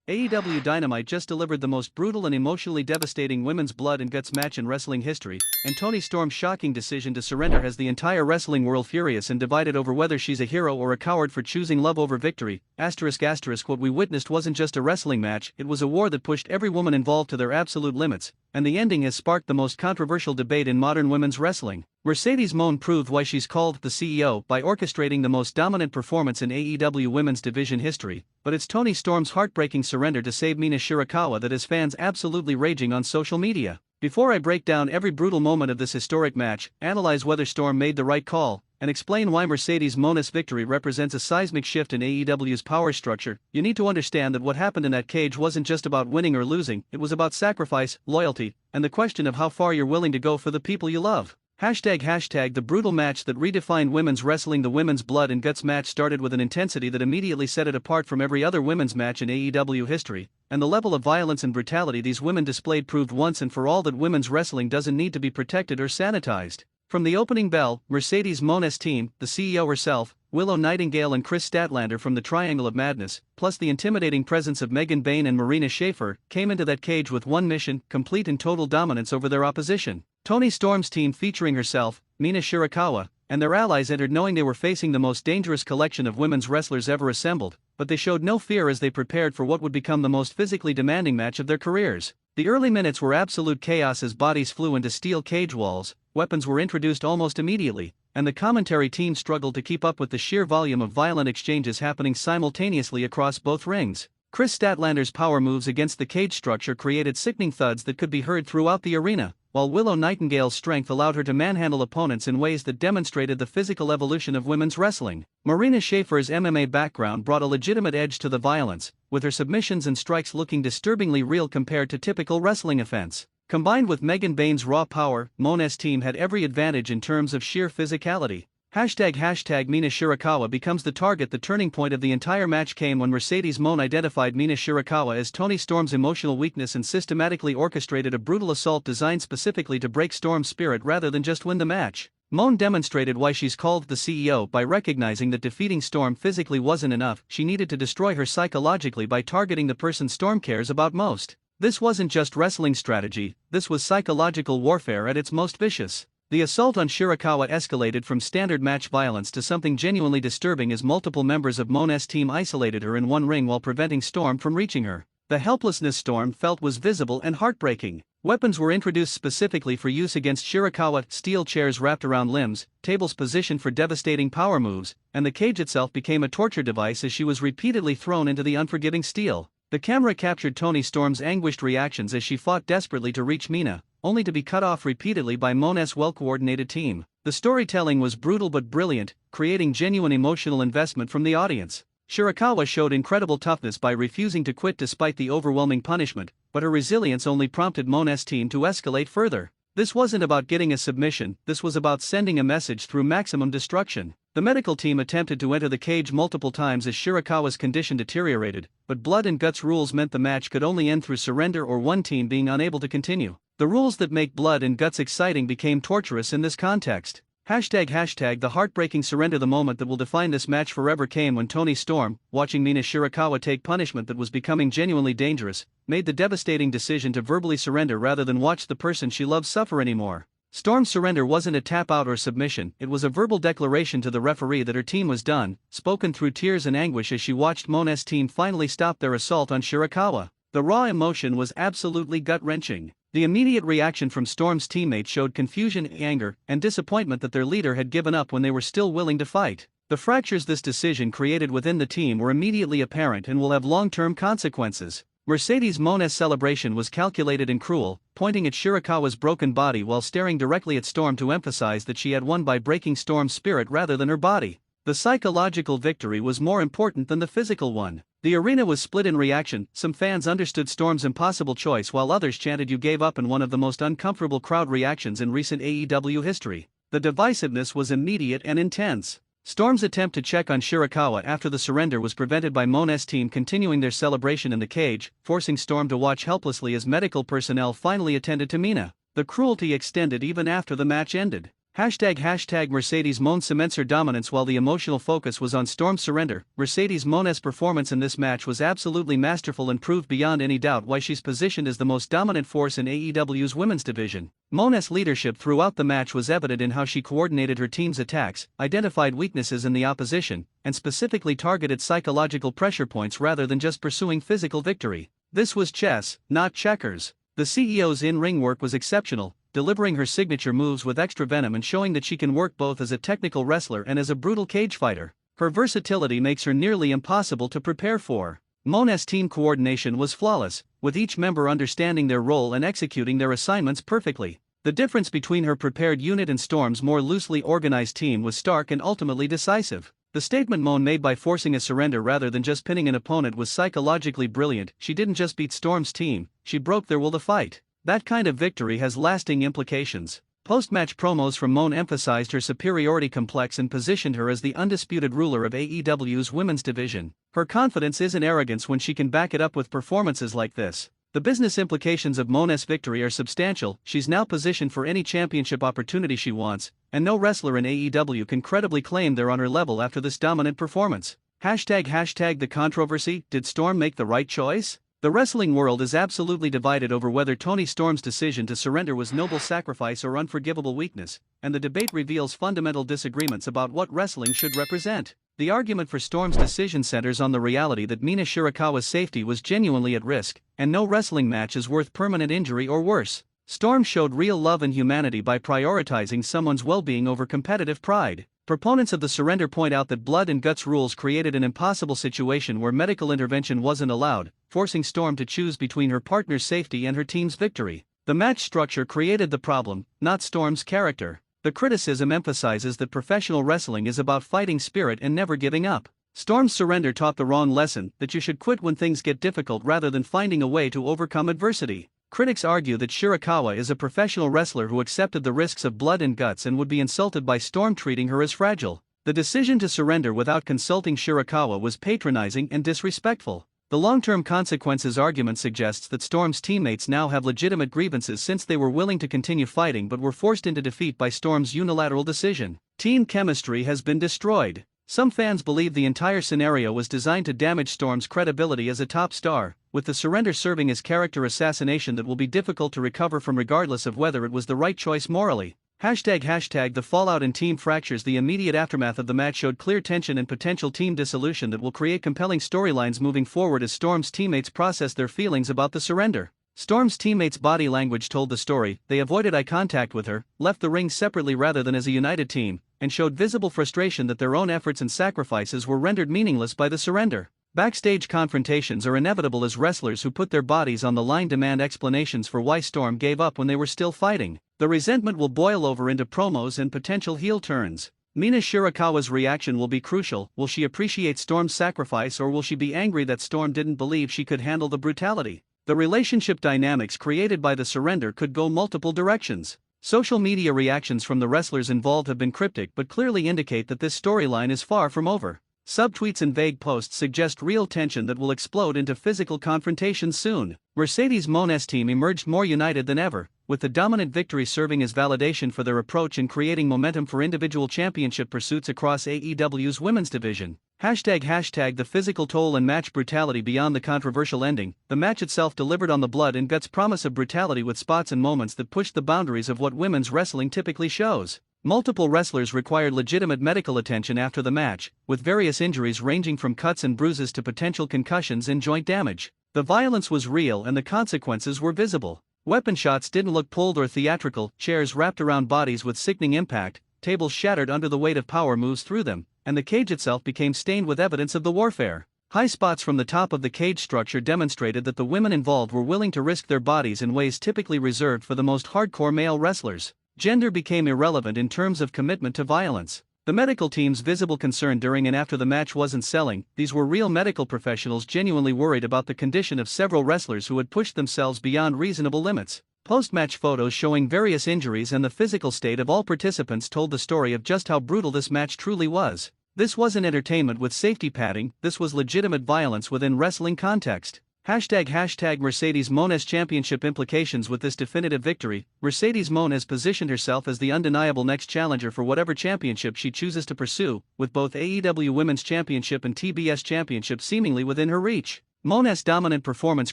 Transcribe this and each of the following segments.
AEW Dynamite just delivered the most brutal and emotionally devastating women's blood and guts match in wrestling history, and Toni Storm's shocking decision to surrender has the entire wrestling world furious and divided over whether she's a hero or a coward for choosing love over victory. What we witnessed wasn't just a wrestling match, it was a war that pushed every woman involved to their absolute limits, and the ending has sparked the most controversial debate in modern women's wrestling. Mercedes Moné proved why she's called the CEO by orchestrating the most dominant performance in AEW women's division history, but it's Toni Storm's heartbreaking surrender to save Mina Shirakawa that has fans absolutely raging on social media. Before I break down every brutal moment of this historic match, analyze whether Storm made the right call, and explain why Mercedes Moné's victory represents a seismic shift in AEW's power structure, you need to understand that what happened in that cage wasn't just about winning or losing, it was about sacrifice, loyalty, and the question of how far you're willing to go for the people you love. #The brutal match that redefined women's wrestling. The women's blood and guts match started with an intensity that immediately set it apart from every other women's match in AEW history, and the level of violence and brutality these women displayed proved once and for all that women's wrestling doesn't need to be protected or sanitized. From the opening bell, Mercedes Moné's team, the CEO herself, Willow Nightingale and Kris Statlander from the Triangle of Madness, plus the intimidating presence of Bayne and Marina Shafir, came into that cage with one mission: complete and total dominance over their opposition. Toni Storm's team, featuring herself, Mina Shirakawa, and their allies, entered knowing they were facing the most dangerous collection of women's wrestlers ever assembled, but they showed no fear as they prepared for what would become the most physically demanding match of their careers. The early minutes were absolute chaos as bodies flew into steel cage walls, weapons were introduced almost immediately, and the commentary team struggled to keep up with the sheer volume of violent exchanges happening simultaneously across both rings. Kris Statlander's power moves against the cage structure created sickening thuds that could be heard throughout the arena, while Willow Nightingale's strength allowed her to manhandle opponents in ways that demonstrated the physical evolution of women's wrestling. Marina Shafir's MMA background brought a legitimate edge to the violence, with her submissions and strikes looking disturbingly real compared to typical wrestling offense. Combined with Bayne's raw power, Moné's team had every advantage in terms of sheer physicality. Mina Shirakawa becomes the target. The turning point of the entire match came when Mercedes Moné identified Mina Shirakawa as Toni Storm's emotional weakness and systematically orchestrated a brutal assault designed specifically to break Storm's spirit rather than just win the match. Moné demonstrated why she's called the CEO by recognizing that defeating Storm physically wasn't enough. She needed to destroy her psychologically by targeting the person Storm cares about most. This wasn't just wrestling strategy, this was psychological warfare at its most vicious. The assault on Shirakawa escalated from standard match violence to something genuinely disturbing as multiple members of Moné's team isolated her in one ring while preventing Storm from reaching her. The helplessness Storm felt was visible and heartbreaking. Weapons were introduced specifically for use against Shirakawa: steel chairs wrapped around limbs, tables positioned for devastating power moves, and the cage itself became a torture device as she was repeatedly thrown into the unforgiving steel. The camera captured Toni Storm's anguished reactions as she fought desperately to reach Mina, only to be cut off repeatedly by Moné's well-coordinated team. The storytelling was brutal but brilliant, creating genuine emotional investment from the audience. Shirakawa showed incredible toughness by refusing to quit despite the overwhelming punishment, but her resilience only prompted Moné's team to escalate further. This wasn't about getting a submission, this was about sending a message through maximum destruction. The medical team attempted to enter the cage multiple times as Shirakawa's condition deteriorated, but blood and guts rules meant the match could only end through surrender or one team being unable to continue. The rules that make blood and guts exciting became torturous in this context. The heartbreaking surrender. The moment that will define this match forever came when Toni Storm, watching Mina Shirakawa take punishment that was becoming genuinely dangerous, made the devastating decision to verbally surrender rather than watch the person she loves suffer anymore. Storm's surrender wasn't a tap-out or submission, it was a verbal declaration to the referee that her team was done, spoken through tears and anguish as she watched Moné's team finally stop their assault on Shirakawa. The raw emotion was absolutely gut-wrenching. The immediate reaction from Storm's teammates showed confusion, anger, and disappointment that their leader had given up when they were still willing to fight. The fractures this decision created within the team were immediately apparent and will have long-term consequences. Mercedes Moné's celebration was calculated and cruel, pointing at Shirakawa's broken body while staring directly at Storm to emphasize that she had won by breaking Storm's spirit rather than her body. The psychological victory was more important than the physical one. The arena was split in reaction. Some fans understood Storm's impossible choice while others chanted "You gave up" in one of the most uncomfortable crowd reactions in recent AEW history. The divisiveness was immediate and intense. Storm's attempt to check on Shirakawa after the surrender was prevented by Moné's team continuing their celebration in the cage, forcing Storm to watch helplessly as medical personnel finally attended to Mina. The cruelty extended even after the match ended. Hashtag Mercedes Moné cements her dominance. While the emotional focus was on Storm's surrender, Mercedes Moné's performance in this match was absolutely masterful and proved beyond any doubt why she's positioned as the most dominant force in AEW's women's division. Moné's leadership throughout the match was evident in how she coordinated her team's attacks, identified weaknesses in the opposition, and specifically targeted psychological pressure points rather than just pursuing physical victory. This was chess, not checkers. The CEO's in-ring work was exceptional, delivering her signature moves with extra venom and showing that she can work both as a technical wrestler and as a brutal cage fighter. Her versatility makes her nearly impossible to prepare for. Moné's team coordination was flawless, with each member understanding their role and executing their assignments perfectly. The difference between her prepared unit and Storm's more loosely organized team was stark and ultimately decisive. The statement Moné made by forcing a surrender rather than just pinning an opponent was psychologically brilliant. She didn't just beat Storm's team, she broke their will to fight. That kind of victory has lasting implications. Post-match promos from Moné emphasized her superiority complex and positioned her as the undisputed ruler of AEW's women's division. Her confidence isn't arrogance when she can back it up with performances like this. The business implications of Moné's victory are substantial. She's now positioned for any championship opportunity she wants, and no wrestler in AEW can credibly claim they're on her level after this dominant performance. Hashtag the controversy. Did Storm make the right choice? The wrestling world is absolutely divided over whether Toni Storm's decision to surrender was noble sacrifice or unforgivable weakness, and the debate reveals fundamental disagreements about what wrestling should represent. The argument for Storm's decision centers on the reality that Mina Shirakawa's safety was genuinely at risk, and no wrestling match is worth permanent injury or worse. Storm showed real love and humanity by prioritizing someone's well-being over competitive pride. Proponents of the surrender point out that blood and guts rules created an impossible situation where medical intervention wasn't allowed, forcing Storm to choose between her partner's safety and her team's victory. The match structure created the problem, not Storm's character. The criticism emphasizes that professional wrestling is about fighting spirit and never giving up. Storm's surrender taught the wrong lesson, that you should quit when things get difficult rather than finding a way to overcome adversity. Critics argue that Shirakawa is a professional wrestler who accepted the risks of blood and guts and would be insulted by Storm treating her as fragile. The decision to surrender without consulting Shirakawa was patronizing and disrespectful. The long-term consequences argument suggests that Storm's teammates now have legitimate grievances since they were willing to continue fighting but were forced into defeat by Storm's unilateral decision. Team chemistry has been destroyed. Some fans believe the entire scenario was designed to damage Storm's credibility as a top star, with the surrender serving as character assassination that will be difficult to recover from regardless of whether it was the right choice morally. Hashtag the fallout and team fractures. The immediate aftermath of the match showed clear tension and potential team dissolution that will create compelling storylines moving forward as Storm's teammates process their feelings about the surrender. Storm's teammates' body language told the story. They avoided eye contact with her, left the ring separately rather than as a united team, and showed visible frustration that their own efforts and sacrifices were rendered meaningless by the surrender. Backstage confrontations are inevitable as wrestlers who put their bodies on the line demand explanations for why Storm gave up when they were still fighting. The resentment will boil over into promos and potential heel turns. Mina Shirakawa's reaction will be crucial. Will she appreciate Storm's sacrifice or will she be angry that Storm didn't believe she could handle the brutality? The relationship dynamics created by the surrender could go multiple directions. Social media reactions from the wrestlers involved have been cryptic but clearly indicate that this storyline is far from over. Subtweets and vague posts suggest real tension that will explode into physical confrontations soon. Mercedes Moné's team emerged more united than ever, with the dominant victory serving as validation for their approach and creating momentum for individual championship pursuits across AEW's women's division. Hashtag the physical toll and match brutality beyond the controversial ending. The match itself delivered on the blood and guts promise of brutality with spots and moments that pushed the boundaries of what women's wrestling typically shows. Multiple wrestlers required legitimate medical attention after the match, with various injuries ranging from cuts and bruises to potential concussions and joint damage. The violence was real and the consequences were visible. Weapon shots didn't look pulled or theatrical, chairs wrapped around bodies with sickening impact, tables shattered under the weight of power moves through them, and the cage itself became stained with evidence of the warfare. High spots from the top of the cage structure demonstrated that the women involved were willing to risk their bodies in ways typically reserved for the most hardcore male wrestlers. Gender became irrelevant in terms of commitment to violence. The medical team's visible concern during and after the match wasn't selling. These were real medical professionals genuinely worried about the condition of several wrestlers who had pushed themselves beyond reasonable limits. Post-match photos showing various injuries and the physical state of all participants told the story of just how brutal this match truly was. This wasn't entertainment with safety padding, this was legitimate violence within wrestling context. Hashtag Mercedes Moné's championship implications. With this definitive victory, Mercedes Moné has positioned herself as the undeniable next challenger for whatever championship she chooses to pursue, with both AEW Women's Championship and TBS Championship seemingly within her reach. Moné's dominant performance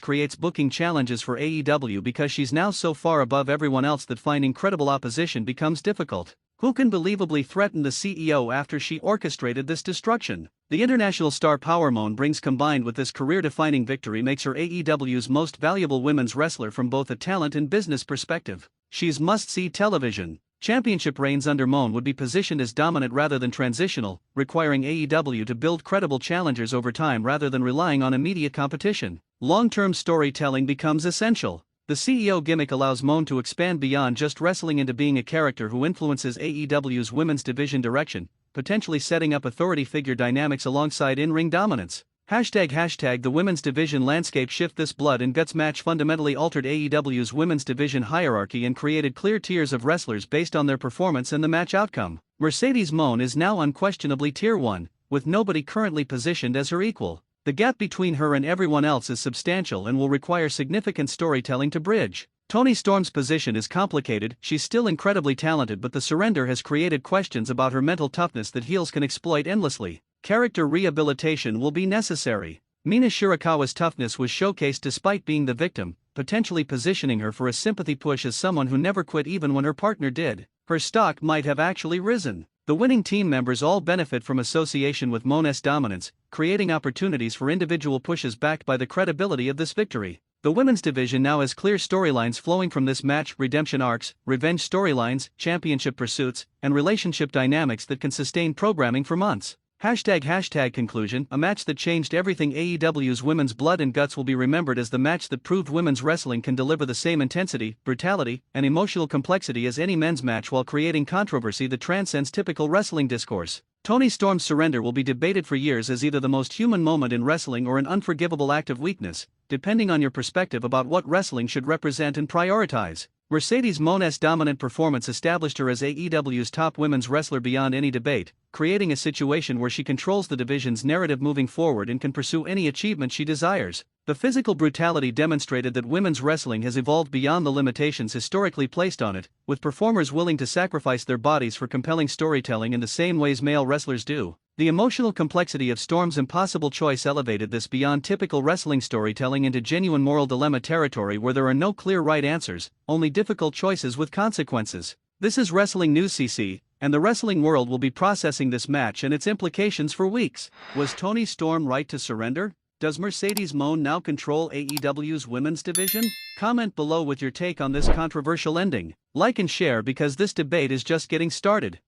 creates booking challenges for AEW because she's now so far above everyone else that finding credible opposition becomes difficult. Who can believably threaten the CEO after she orchestrated this destruction? The international star Power Moné brings, combined with this career-defining victory, makes her AEW's most valuable women's wrestler from both a talent and business perspective. She's must-see television. Championship reigns under Moné would be positioned as dominant rather than transitional, requiring AEW to build credible challengers over time rather than relying on immediate competition. Long-term storytelling becomes essential. The CEO gimmick allows Moné to expand beyond just wrestling into being a character who influences AEW's women's division direction, potentially setting up authority figure dynamics alongside in-ring dominance. Hashtag the women's division landscape shift. This blood and guts match fundamentally altered AEW's women's division hierarchy and created clear tiers of wrestlers based on their performance and the match outcome. Mercedes Moné is now unquestionably Tier 1, with nobody currently positioned as her equal. The gap between her and everyone else is substantial and will require significant storytelling to bridge. Toni Storm's position is complicated. She's still incredibly talented, but the surrender has created questions about her mental toughness that heels can exploit endlessly. Character rehabilitation will be necessary. Mina Shirakawa's toughness was showcased despite being the victim, potentially positioning her for a sympathy push as someone who never quit even when her partner did. Her stock might have actually risen. The winning team members all benefit from association with Moné's dominance, creating opportunities for individual pushes backed by the credibility of this victory. The women's division now has clear storylines flowing from this match: redemption arcs, revenge storylines, championship pursuits, and relationship dynamics that can sustain programming for months. Hashtag conclusion. A match that changed everything. AEW's women's blood and guts will be remembered as the match that proved women's wrestling can deliver the same intensity, brutality, and emotional complexity as any men's match while creating controversy that transcends typical wrestling discourse. Toni Storm's surrender will be debated for years as either the most human moment in wrestling or an unforgivable act of weakness, depending on your perspective about what wrestling should represent and prioritize. Mercedes Moné's dominant performance established her as AEW's top women's wrestler beyond any debate, creating a situation where she controls the division's narrative moving forward and can pursue any achievement she desires. The physical brutality demonstrated that women's wrestling has evolved beyond the limitations historically placed on it, with performers willing to sacrifice their bodies for compelling storytelling in the same ways male wrestlers do. The emotional complexity of Storm's impossible choice elevated this beyond typical wrestling storytelling into genuine moral dilemma territory where there are no clear right answers, only difficult choices with consequences. This is WrestlingNewsCC, and the wrestling world will be processing this match and its implications for weeks. Was Toni Storm right to surrender? Does Mercedes Moné now control AEW's women's division? Comment below with your take on this controversial ending. Like and share because this debate is just getting started.